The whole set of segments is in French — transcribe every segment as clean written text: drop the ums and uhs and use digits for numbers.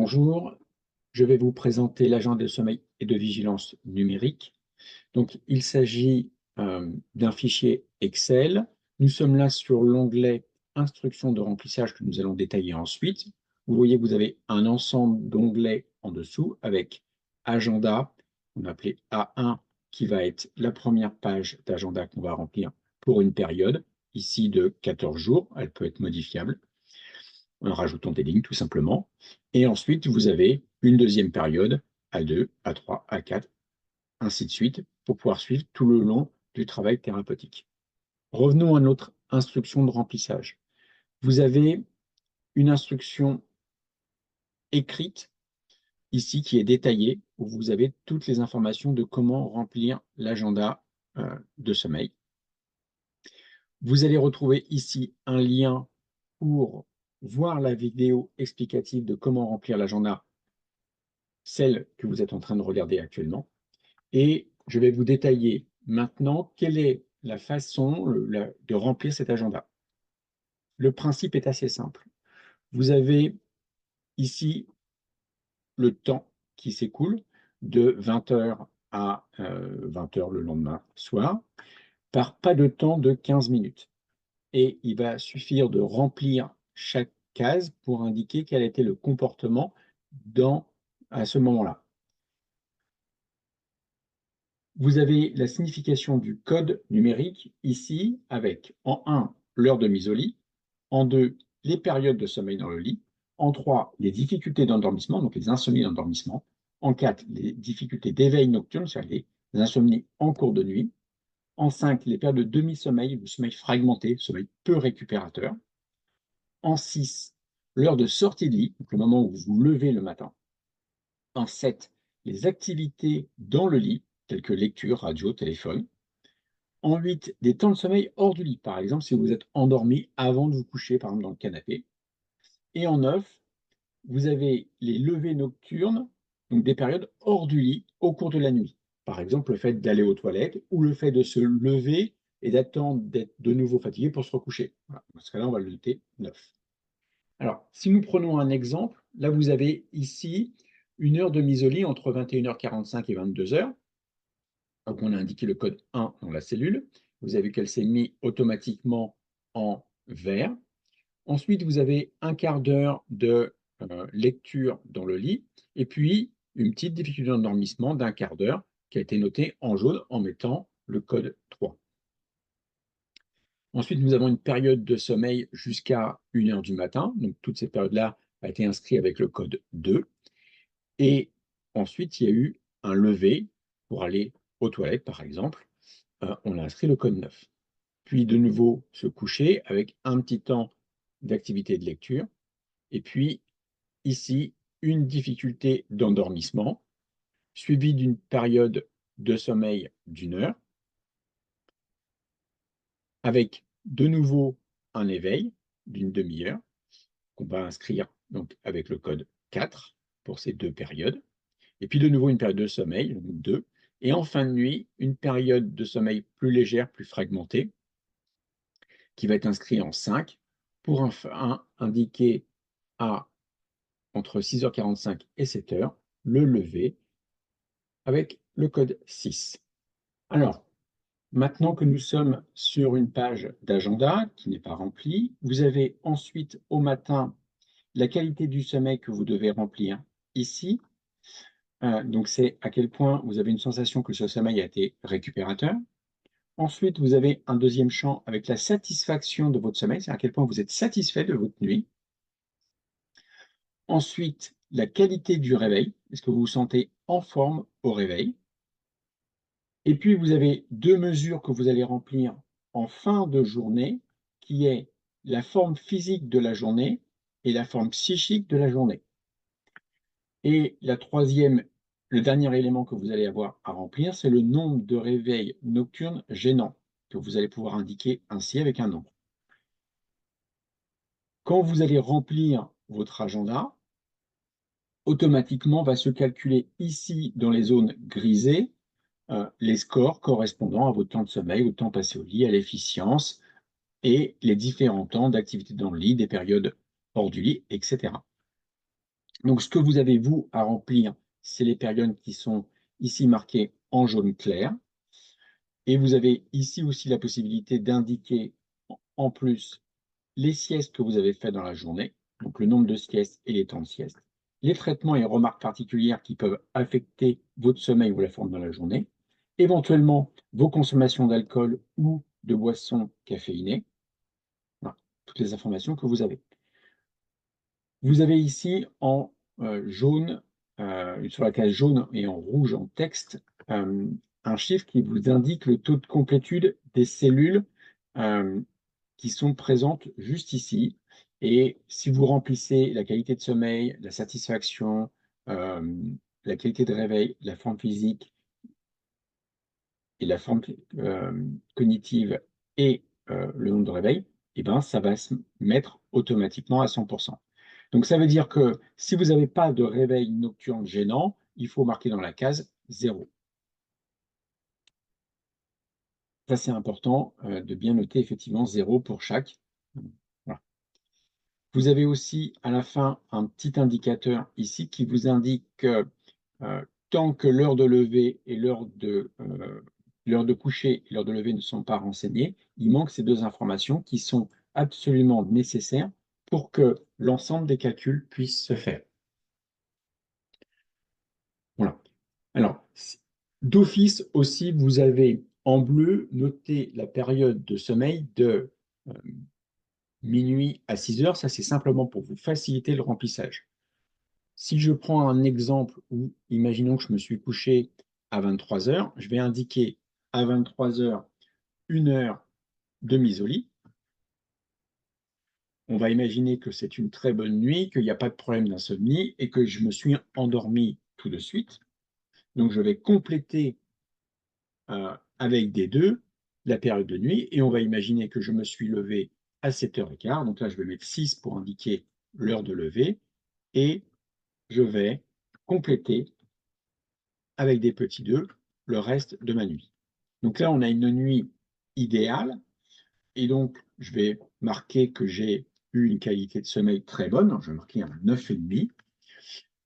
Bonjour, je vais vous présenter l'agenda de sommeil et de vigilance numérique. Donc, il s'agit d'un fichier Excel. Nous sommes là sur l'onglet Instructions de remplissage que nous allons détailler ensuite. Vous voyez que vous avez un ensemble d'onglets en dessous avec Agenda, on a appelé A1, qui va être la première page d'agenda qu'on va remplir pour une période, ici de 14 jours. Elle peut être modifiable en rajoutant des lignes tout simplement. Et ensuite, vous avez une deuxième période, A2, A3, A4, ainsi de suite, pour pouvoir suivre tout le long du travail thérapeutique. Revenons à notre instruction de remplissage. Vous avez une instruction écrite ici qui est détaillée, où vous avez toutes les informations de comment remplir l'agenda de sommeil. Vous allez retrouver ici un lien pour voir la vidéo explicative de comment remplir l'agenda, celle que vous êtes en train de regarder actuellement. Et je vais vous détailler maintenant quelle est la façon de remplir cet agenda. Le principe est assez simple. Vous avez ici le temps qui s'écoule de 20 h à 20 h le lendemain soir, par pas de temps de 15 minutes. Et il va suffire de remplir chaque case pour indiquer quel était le comportement à ce moment-là. Vous avez la signification du code numérique ici avec en 1 l'heure de mise au lit, en 2 les périodes de sommeil dans le lit, en 3 les difficultés d'endormissement, donc les insomnies d'endormissement, en 4 les difficultés d'éveil nocturne, c'est-à-dire les insomnies en cours de nuit, en 5 les périodes de demi-sommeil, le sommeil fragmenté, sommeil peu récupérateur, en 6 l'heure de sortie de lit, donc le moment où vous vous levez le matin, en 7 les activités dans le lit, telles que lecture, radio, téléphone. En 8, des temps de sommeil hors du lit, par exemple si vous êtes endormi avant de vous coucher, par exemple dans le canapé. Et en 9, vous avez les levées nocturnes, donc des périodes hors du lit au cours de la nuit. Par exemple, le fait d'aller aux toilettes ou le fait de se lever et d'attendre d'être de nouveau fatigué pour se recoucher. Voilà. Dans ce cas-là, on va le noter 9. Alors, si nous prenons un exemple, là vous avez ici une heure de mise au lit entre 21h45 et 22h. Donc, on a indiqué le code 1 dans la cellule. Vous avez vu qu'elle s'est mise automatiquement en vert. Ensuite, vous avez un quart d'heure de lecture dans le lit et puis une petite difficulté d'endormissement d'un quart d'heure qui a été notée en jaune en mettant le code 3. Ensuite, nous avons une période de sommeil jusqu'à 1 h du matin. Donc, toute cette période-là a été inscrite avec le code 2. Et ensuite, il y a eu un lever pour aller aux toilettes, par exemple. On a inscrit le code 9. Puis de nouveau se coucher avec un petit temps d'activité de lecture. Et puis ici, une difficulté d'endormissement, suivie d'une période de sommeil d'1 heure, avec de nouveau un éveil d'une demi-heure, qu'on va inscrire donc avec le code 4 pour ces deux périodes. Et puis de nouveau une période de sommeil, donc 2. Et en fin de nuit, une période de sommeil plus légère, plus fragmentée, qui va être inscrit en 5 pour indiquer à entre 6h45 et 7h le lever avec le code 6. Alors, maintenant que nous sommes sur une page d'agenda qui n'est pas remplie, vous avez ensuite au matin la qualité du sommeil que vous devez remplir ici. Donc, c'est à quel point vous avez une sensation que ce sommeil a été récupérateur. Ensuite, vous avez un deuxième champ avec la satisfaction de votre sommeil, c'est à quel point vous êtes satisfait de votre nuit. Ensuite, la qualité du réveil, est-ce que vous vous sentez en forme au réveil? Et puis, vous avez deux mesures que vous allez remplir en fin de journée, qui est la forme physique de la journée et la forme psychique de la journée. Et le dernier élément que vous allez avoir à remplir, c'est le nombre de réveils nocturnes gênants, que vous allez pouvoir indiquer ainsi avec un nombre. Quand vous allez remplir votre agenda, automatiquement va se calculer ici dans les zones grisées les scores correspondant à votre temps de sommeil, au temps passé au lit, à l'efficience et les différents temps d'activité dans le lit, des périodes hors du lit, etc. Donc, ce que vous avez, vous, à remplir, c'est les périodes qui sont ici marquées en jaune clair. Et vous avez ici aussi la possibilité d'indiquer en plus les siestes que vous avez faites dans la journée, donc le nombre de siestes et les temps de sieste, les traitements et remarques particulières qui peuvent affecter votre sommeil ou la forme dans la journée, éventuellement vos consommations d'alcool ou de boissons caféinées. Voilà, toutes les informations que vous avez. Vous avez ici en jaune, sur la case jaune et en rouge en texte, un chiffre qui vous indique le taux de complétude des cellules qui sont présentes juste ici. Et si vous remplissez la qualité de sommeil, la satisfaction, la qualité de réveil, la forme physique et la forme cognitive et le nombre de réveils, eh ben, ça va se mettre automatiquement à 100%. Donc, ça veut dire que si vous n'avez pas de réveil nocturne gênant, il faut marquer dans la case 0. Ça, c'est important de bien noter effectivement 0 pour chaque. Voilà. Vous avez aussi à la fin un petit indicateur ici qui vous indique que tant que l'heure de lever et l'heure de coucher et l'heure de lever ne sont pas renseignées, il manque ces deux informations qui sont absolument nécessaires pour que l'ensemble des calculs puissent se faire. Voilà. Alors, d'office aussi, vous avez en bleu noté la période de sommeil de minuit à 6 heures. Ça, c'est simplement pour vous faciliter le remplissage. Si je prends un exemple où, imaginons que je me suis couché à 23 heures, je vais indiquer à 23 heures 1 heure de mise au lit. On va imaginer que c'est une très bonne nuit, qu'il n'y a pas de problème d'insomnie et que je me suis endormi tout de suite. Donc, je vais compléter avec des 2 la période de nuit et on va imaginer que je me suis levé à 7h15. Donc là, je vais mettre 6 pour indiquer l'heure de lever et je vais compléter avec des petits 2 le reste de ma nuit. Donc là, on a une nuit idéale et donc je vais marquer que j'ai eu une qualité de sommeil très bonne. Donc, je vais marquer un 9,5.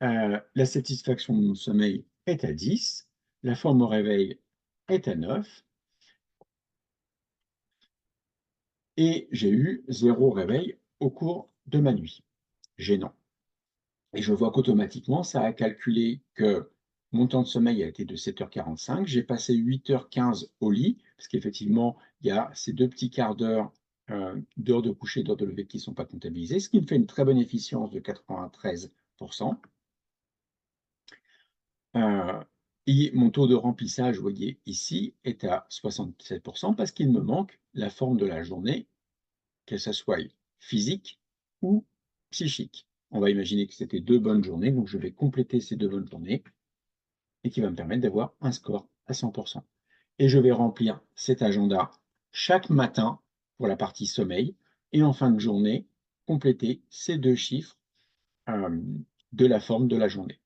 La satisfaction de mon sommeil est à 10. La forme au réveil est à 9. Et j'ai eu 0 réveil au cours de ma nuit. Gênant. Et je vois qu'automatiquement, ça a calculé que mon temps de sommeil a été de 7h45. J'ai passé 8h15 au lit, parce qu'effectivement, il y a ces 2 petits quarts d'heure d'heure de coucher, d'heure de lever qui ne sont pas comptabilisés, ce qui me fait une très bonne efficience de 93%. Et mon taux de remplissage, vous voyez ici, est à 67% parce qu'il me manque la forme de la journée, que ce soit physique ou psychique. On va imaginer que c'était 2 bonnes journées, donc je vais compléter ces 2 bonnes journées et qui va me permettre d'avoir un score à 100%. Et je vais remplir cet agenda chaque matin pour la partie sommeil et en fin de journée, compléter ces 2 chiffres de la forme de la journée.